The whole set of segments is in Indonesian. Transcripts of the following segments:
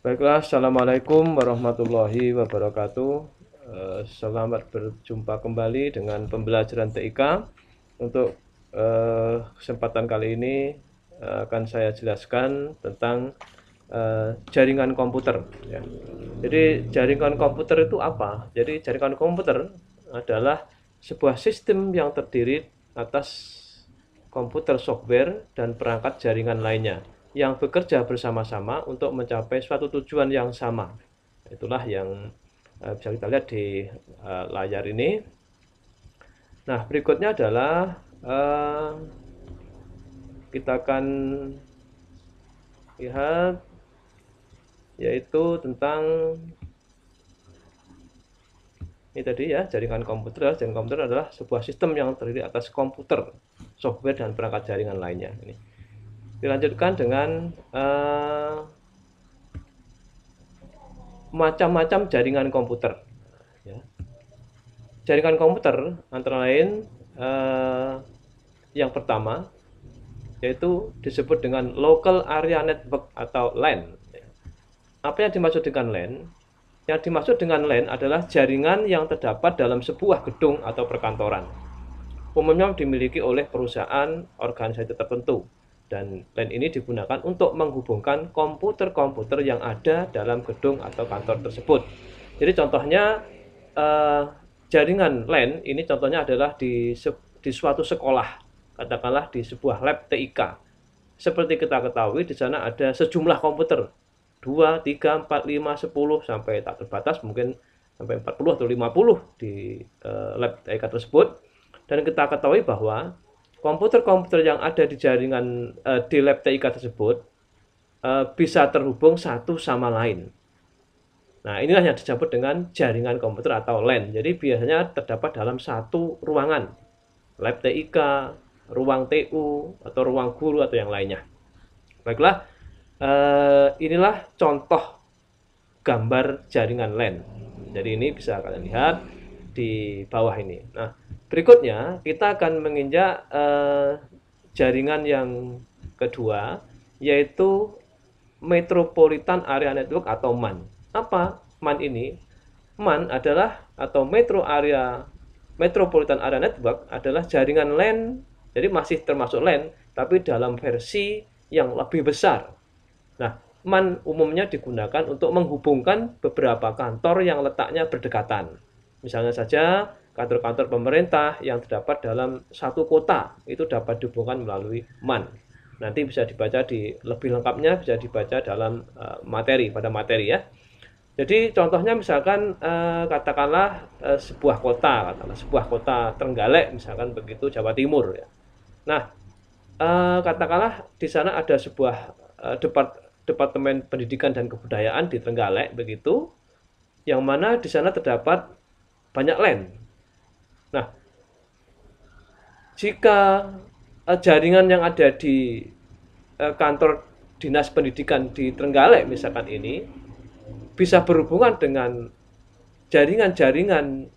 Baiklah, Assalamualaikum warahmatullahi wabarakatuh. Selamat berjumpa kembali dengan pembelajaran TIK. Untuk kesempatan kali ini akan saya jelaskan tentang jaringan komputer. Ya. Jadi jaringan komputer itu apa? Jadi jaringan komputer adalah sebuah sistem yang terdiri atas komputer software dan perangkat jaringan lainnya yang bekerja bersama-sama untuk mencapai suatu tujuan yang sama. Itulah yang bisa kita lihat di layar ini. Nah, berikutnya adalah kita akan lihat yaitu tentang ini tadi ya, jaringan komputer. Jaringan komputer adalah sebuah sistem yang terdiri atas komputer, software, dan perangkat jaringan lainnya. Ini dilanjutkan dengan macam-macam jaringan komputer. Ya. Jaringan komputer antara lain yang pertama yaitu disebut dengan Local Area Network atau LAN. Apa yang dimaksud dengan LAN? Yang dimaksud dengan LAN adalah jaringan yang terdapat dalam sebuah gedung atau perkantoran. Umumnya dimiliki oleh perusahaan organisasi tertentu. Dan LAN ini digunakan untuk menghubungkan komputer-komputer yang ada dalam gedung atau kantor tersebut. Jadi contohnya jaringan LAN ini contohnya adalah di suatu sekolah, katakanlah di sebuah lab TIK. Seperti kita ketahui di sana ada sejumlah komputer, 2, 3, 4, 5, 10 sampai tak terbatas mungkin sampai 40 atau 50 di lab TIK tersebut. Dan kita ketahui bahwa komputer-komputer yang ada di jaringan di lab TIK tersebut bisa terhubung satu sama lain. Nah, inilah yang disebut dengan jaringan komputer atau LAN. Jadi biasanya terdapat dalam satu ruangan, lab TIK, ruang TU, atau ruang guru atau yang lainnya. Baiklah, inilah contoh gambar jaringan LAN. Jadi ini bisa kalian lihat di bawah ini. Nah, berikutnya kita akan menginjak jaringan yang kedua, yaitu Metropolitan Area Network atau MAN. Apa MAN ini? MAN adalah atau Metropolitan Area Network adalah jaringan LAN, jadi masih termasuk LAN, tapi dalam versi yang lebih besar. Nah, MAN umumnya digunakan untuk menghubungkan beberapa kantor yang letaknya berdekatan. Misalnya saja kantor-kantor pemerintah yang terdapat dalam satu kota itu dapat dihubungkan melalui MAN. Nanti bisa dibaca lebih lengkapnya bisa dibaca dalam pada materi ya. Jadi contohnya misalkan katakanlah sebuah kota Trenggalek misalkan begitu Jawa Timur ya. Nah, katakanlah di sana ada sebuah departemen pendidikan dan kebudayaan di Trenggalek begitu, yang mana di sana terdapat banyak LAN. Nah, jika jaringan yang ada di kantor dinas pendidikan di Trenggalek misalkan ini bisa berhubungan dengan jaringan-jaringan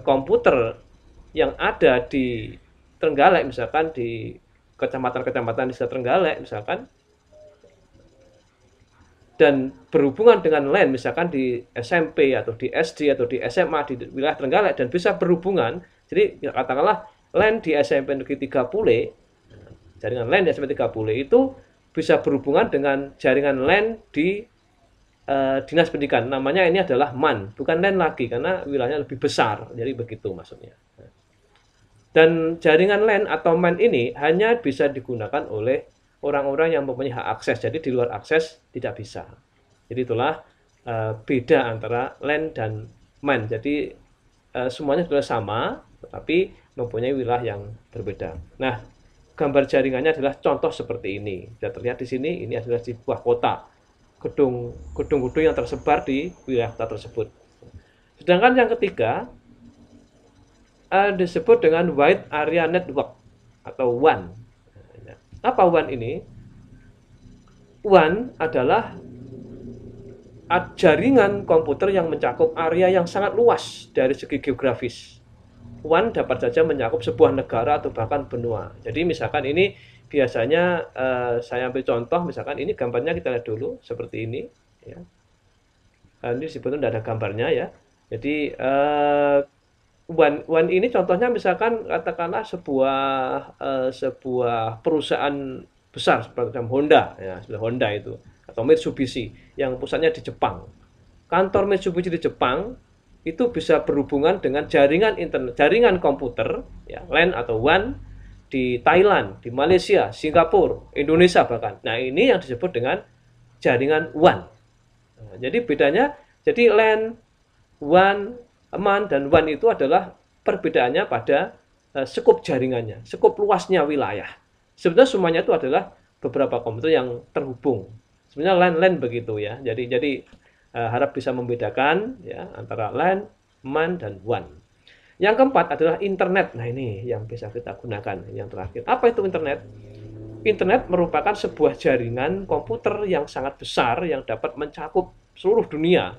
komputer yang ada di Trenggalek misalkan di kecamatan-kecamatan di Trenggalek misalkan, dan berhubungan dengan LAN misalkan di SMP atau di SD atau di SMA di wilayah Trenggalek dan bisa berhubungan. Jadi katakanlah LAN di SMP Negeri 3 Pule, jaringan LAN di SMP 3 Pule itu bisa berhubungan dengan jaringan LAN di dinas pendidikan. Namanya ini adalah MAN, bukan LAN lagi karena wilayahnya lebih besar. Jadi begitu maksudnya. Dan jaringan LAN atau MAN ini hanya bisa digunakan oleh orang-orang yang mempunyai hak akses. Jadi di luar akses tidak bisa. Jadi itulah beda antara LAN dan MAN. Jadi semuanya sudah sama, tetapi mempunyai wilayah yang berbeda. Nah, gambar jaringannya adalah contoh seperti ini. Bisa terlihat di sini, ini adalah sebuah kota. Gedung-gedung yang tersebar di wilayah kota tersebut. Sedangkan yang ketiga disebut dengan Wide Area Network atau WAN. Apa WAN ini? WAN adalah jaringan komputer yang mencakup area yang sangat luas dari segi geografis. WAN dapat saja mencakup sebuah negara atau bahkan benua. Jadi misalkan ini biasanya saya ambil contoh, misalkan ini gambarnya kita lihat dulu seperti ini ya. Ini sebetulnya tidak ada gambarnya ya. Jadi WAN ini contohnya misalkan katakanlah sebuah perusahaan besar seperti Honda ya, Honda itu atau Mitsubishi yang pusatnya di Jepang. Kantor Mitsubishi di Jepang itu bisa berhubungan dengan jaringan internet, jaringan komputer ya, LAN atau WAN di Thailand, di Malaysia, Singapura, Indonesia bahkan. Nah, ini yang disebut dengan jaringan WAN. Nah, jadi bedanya, jadi LAN, WAN, MAN, dan WAN itu adalah perbedaannya pada skup jaringannya, skup luasnya wilayah. Sebenarnya semuanya itu adalah beberapa komputer yang terhubung. Sebenarnya LAN begitu ya. Jadi harap bisa membedakan ya antara LAN, MAN, dan WAN. Yang keempat adalah internet. Nah, ini yang bisa kita gunakan. Yang terakhir, apa itu internet? Internet merupakan sebuah jaringan komputer yang sangat besar yang dapat mencakup seluruh dunia.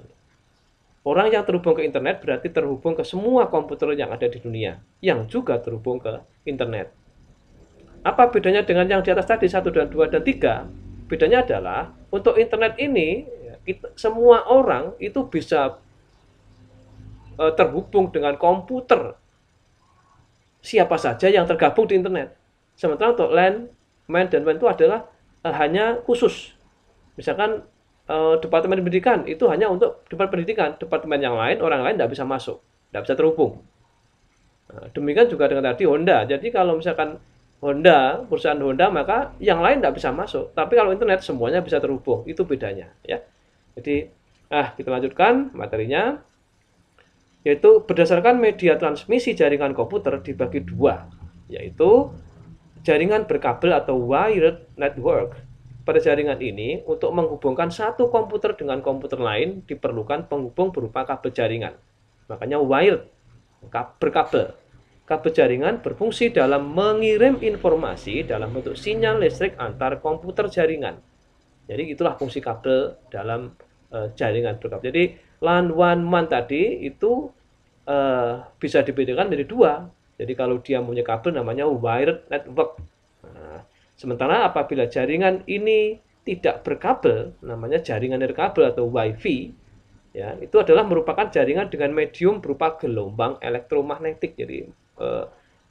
Orang yang terhubung ke internet berarti terhubung ke semua komputer yang ada di dunia, yang juga terhubung ke internet. Apa bedanya dengan yang di atas tadi, 1 dan 2 dan 3? Bedanya adalah, untuk internet ini, semua orang itu bisa terhubung dengan komputer siapa saja yang tergabung di internet. Sementara untuk LAN, MAN, dan WAN itu adalah hanya khusus. Misalkan departemen pendidikan itu hanya untuk departemen pendidikan, departemen yang lain, orang lain tidak bisa masuk, tidak bisa terhubung. Nah, demikian juga dengan tadi Honda. Jadi kalau misalkan Honda, perusahaan Honda, maka yang lain tidak bisa masuk. Tapi kalau internet semuanya bisa terhubung. Itu bedanya ya. Jadi kita lanjutkan materinya, yaitu berdasarkan media transmisi jaringan komputer dibagi dua, yaitu jaringan berkabel atau wired network. Pada jaringan ini, untuk menghubungkan satu komputer dengan komputer lain, diperlukan penghubung berupa kabel jaringan. Makanya wired, berkabel. Kabel jaringan berfungsi dalam mengirim informasi dalam bentuk sinyal listrik antar komputer jaringan. Jadi itulah fungsi kabel dalam jaringan berkabel. Jadi LAN, WAN, MAN tadi itu bisa dibedakan dari dua. Jadi kalau dia punya kabel namanya wired network. Nah, sementara apabila jaringan ini tidak berkabel, namanya jaringan nirkabel atau WiFi, ya, itu adalah merupakan jaringan dengan medium berupa gelombang elektromagnetik. Jadi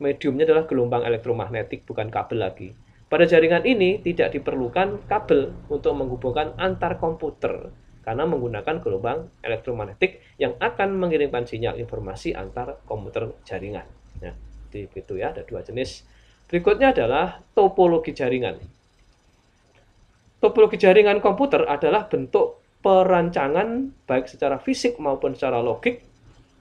mediumnya adalah gelombang elektromagnetik, bukan kabel lagi. Pada jaringan ini tidak diperlukan kabel untuk menghubungkan antar komputer karena menggunakan gelombang elektromagnetik yang akan mengirimkan sinyal informasi antar komputer jaringan. Ya, jadi itu ya, ada dua jenis. Berikutnya adalah topologi jaringan. Topologi jaringan komputer adalah bentuk perancangan baik secara fisik maupun secara logik,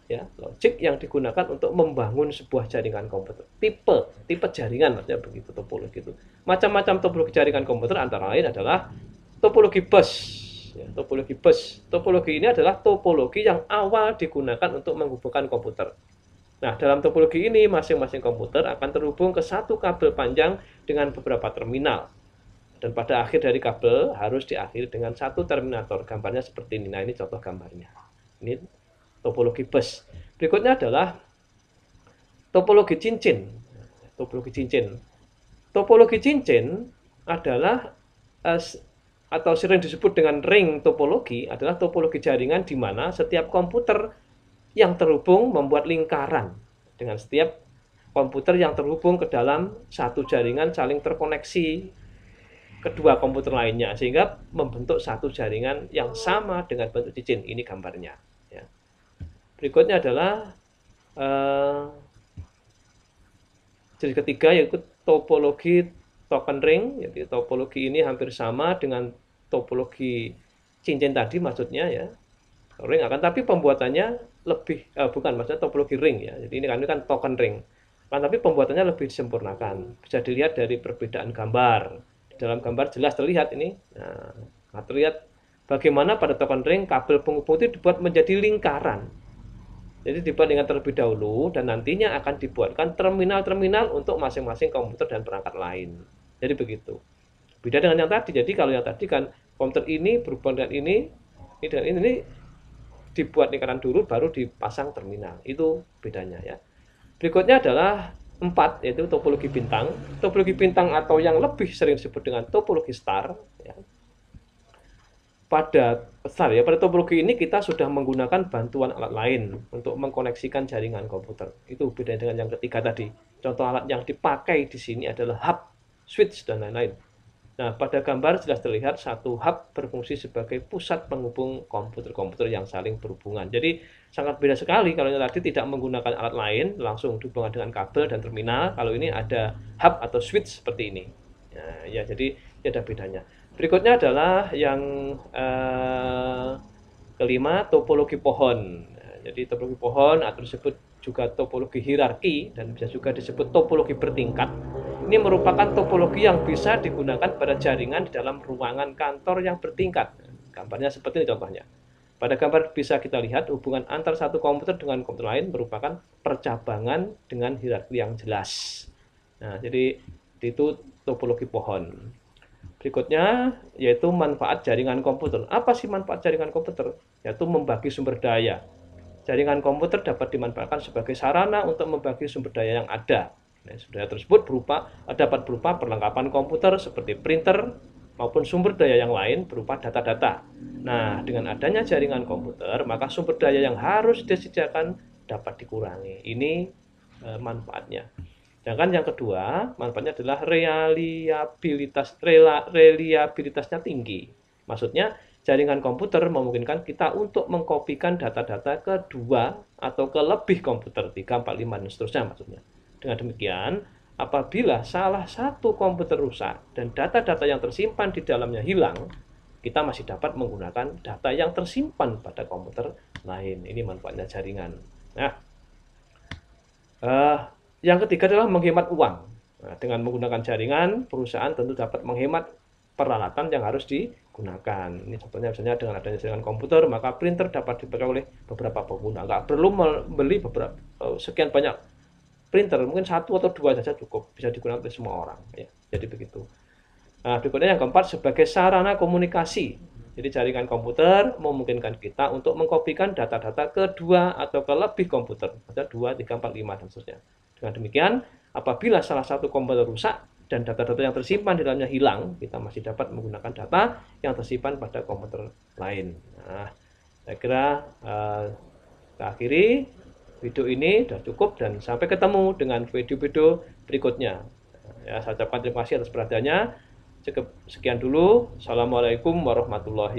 ya, logik yang digunakan untuk membangun sebuah jaringan komputer. Tipe jaringan maksudnya begitu, topologi itu. Macam-macam topologi jaringan komputer antara lain adalah topologi bus. Ya, topologi bus. Topologi ini adalah topologi yang awal digunakan untuk menghubungkan komputer. Nah, dalam topologi ini masing-masing komputer akan terhubung ke satu kabel panjang dengan beberapa terminal. Dan pada akhir dari kabel harus diakhiri dengan satu terminator. Gambarnya seperti ini. Nah, ini contoh gambarnya. Ini topologi bus. Berikutnya adalah topologi cincin. Topologi cincin. Topologi cincin adalah atau sering disebut dengan ring topologi, adalah topologi jaringan di mana setiap komputer yang terhubung membuat lingkaran dengan setiap komputer yang terhubung ke dalam satu jaringan saling terkoneksi kedua komputer lainnya sehingga membentuk satu jaringan yang sama dengan bentuk cincin. Ini gambarnya. Ya. Berikutnya adalah jenis ketiga yaitu topologi token ring. Jadi topologi ini hampir sama dengan topologi cincin tadi maksudnya ya. Ring akan tapi pembuatannya lebih bukan maksudnya topologi ring ya. Jadi ini kan token ring. Tapi pembuatannya lebih disempurnakan. Bisa dilihat dari perbedaan gambar. Di dalam gambar jelas terlihat ini. Nah, terlihat bagaimana pada token ring kabel penghubung itu dibuat menjadi lingkaran. Jadi dibuat dengan terlebih dahulu dan nantinya akan dibuatkan terminal-terminal untuk masing-masing komputer dan perangkat lain. Jadi begitu. Beda dengan yang tadi. Jadi kalau yang tadi kan komputer ini berhubungan dengan ini dan ini dibuat lingkaran dulu baru dipasang terminal. Itu bedanya ya. Berikutnya adalah 4 yaitu topologi bintang. Topologi bintang atau yang lebih sering disebut dengan topologi star ya. Pada besar ya. Pada topologi ini kita sudah menggunakan bantuan alat lain untuk mengkoneksikan jaringan komputer. Itu beda dengan yang ketiga tadi. Contoh alat yang dipakai di sini adalah hub, switch, dan lain-lain. Nah, pada gambar jelas terlihat satu hub berfungsi sebagai pusat penghubung komputer-komputer yang saling berhubungan. Jadi sangat beda sekali kalau yang tadi tidak menggunakan alat lain, langsung dihubungkan dengan kabel dan terminal. Kalau ini ada hub atau switch seperti ini. Nah, ya jadi ada bedanya. Berikutnya adalah yang kelima, topologi pohon. Jadi topologi pohon atau disebut juga topologi hierarki dan bisa juga disebut topologi bertingkat. Ini merupakan topologi yang bisa digunakan pada jaringan di dalam ruangan kantor yang bertingkat. Gambarnya seperti ini contohnya. Pada gambar bisa kita lihat hubungan antar satu komputer dengan komputer lain merupakan percabangan dengan hierarki yang jelas. Nah, jadi itu topologi pohon. Berikutnya yaitu manfaat jaringan komputer. Apa sih manfaat jaringan komputer? Yaitu membagi sumber daya. Jaringan komputer dapat dimanfaatkan sebagai sarana untuk membagi sumber daya yang ada. Nah, sumber daya tersebut dapat berupa perlengkapan komputer seperti printer maupun sumber daya yang lain berupa data-data. Nah, dengan adanya jaringan komputer, maka sumber daya yang harus disediakan dapat dikurangi. Ini manfaatnya. Sedangkan yang kedua, manfaatnya adalah reliabilitasnya tinggi. Maksudnya, jaringan komputer memungkinkan kita untuk mengkopikan data-data ke 2 atau ke lebih komputer, 3, 4, 5, dan seterusnya maksudnya. Dengan demikian, apabila salah satu komputer rusak dan data-data yang tersimpan di dalamnya hilang, kita masih dapat menggunakan data yang tersimpan pada komputer lain. Ini manfaatnya jaringan. Nah, yang ketiga adalah menghemat uang. Nah, dengan menggunakan jaringan, perusahaan tentu dapat menghemat peralatan yang harus digunakan. Ini contohnya misalnya dengan adanya jaringan komputer, maka printer dapat dipakai oleh beberapa pengguna. Nggak perlu membeli sekian banyak printer, mungkin 1 atau 2 saja cukup, bisa digunakan oleh semua orang. Ya, jadi begitu. Nah, berikutnya yang keempat sebagai sarana komunikasi. Jadi jaringan komputer memungkinkan kita untuk mengkopikan data-data ke 2 atau ke lebih komputer, ada 2, 3, 4, 5 dan seterusnya. Dengan demikian, apabila salah satu komputer rusak dan data-data yang tersimpan di dalamnya hilang, kita masih dapat menggunakan data yang tersimpan pada komputer lain. Nah, saya kira kita akhiri video ini sudah cukup dan sampai ketemu dengan video-video berikutnya. Ya, saya ucapkan terima kasih atas perhatiannya. Sekian dulu. Assalamualaikum warahmatullahi wabarakatuh.